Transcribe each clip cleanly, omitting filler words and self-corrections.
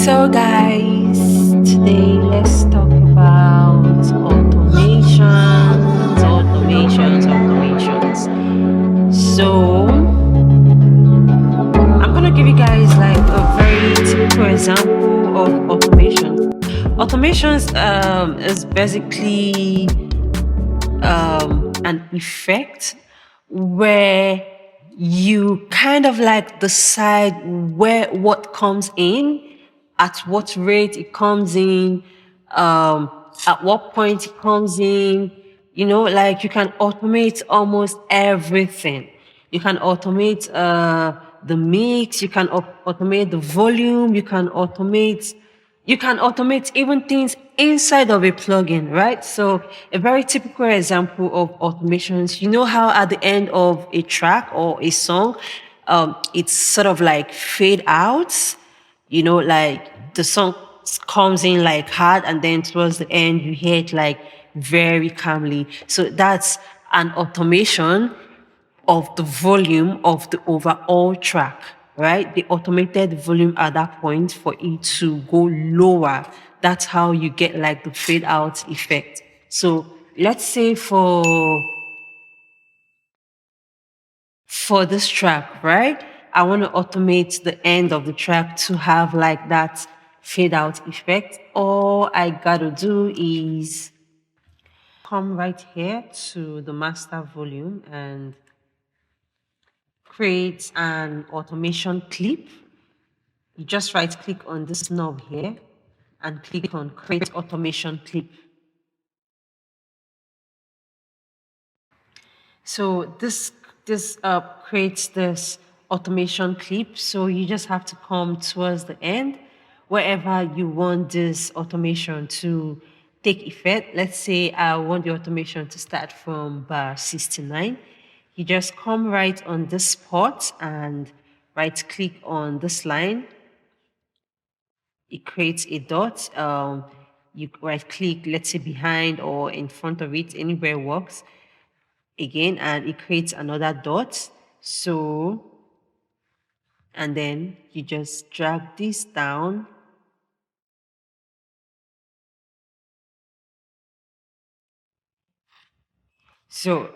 So, guys, today let's talk about automations. So, I'm gonna give you guys like a very typical example of automation. Automations is basically an effect where you kind of like decide where what comes in, at what rate it comes in, at what point it comes in. Like you can automate almost everything. You can automate the mix, you can automate the volume, you can automate even things inside of a plugin, right? So a very typical example of automations, you know how at the end of a track or a song, it's sort of like fade out, like the song comes in like hard and then towards the end you hear it like very calmly. So that's an automation of the volume of the overall track, right? The automated volume at that point for it to go lower. That's how you get like the fade out effect. So let's say for this track, right? I want to automate the end of the track to have like that fade out effect. All I gotta do is come right here to the master volume and create an automation clip. You just right click on this knob here and click on create automation clip. So this creates this automation clip. So you just have to come towards the end wherever you want this automation to take effect. Let's say I want the automation to start from bar 69. You just come right on this spot and right click on this line. It creates a dot. You right click, let's say behind or in front of it, anywhere works again, and it creates another dot. So, and then you just drag this down. So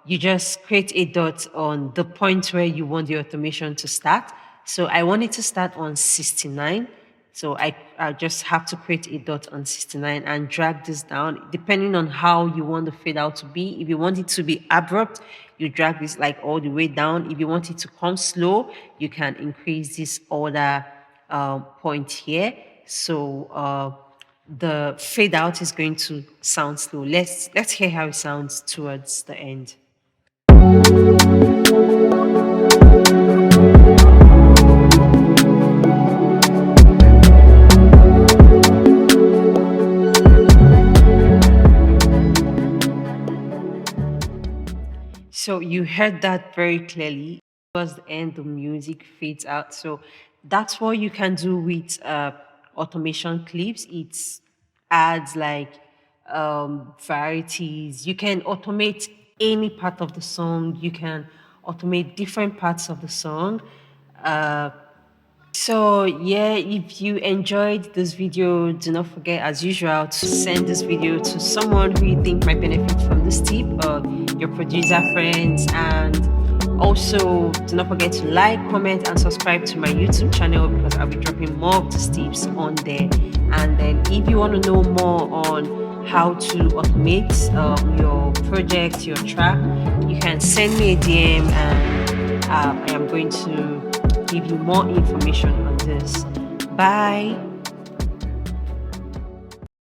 you just create a dot on the point where you want the automation to start. So I want it to start on 69. So I just have to create a dot on 69 and drag this down depending on how you want the fade out to be. If you want it to be abrupt, you drag this like all the way down. If you want it to come slow, you can increase this other point here. So the fade out is going to sound slow. Let's hear how it sounds towards the end. So you heard that very clearly. Towards the end, the music fades out. So that's what you can do with automation clips. It adds like varieties. You can automate any part of the song. You can automate different parts of the song. So yeah, if you enjoyed this video, do not forget as usual to send this video to someone who you think might benefit from this tip, or your producer friends, and also do not forget to like, comment and subscribe to my YouTube channel because I'll be dropping more of these tips on there. And then if you want to know more on how to automate your project, your track, you can send me a DM and I am going to give you more information on this. Bye.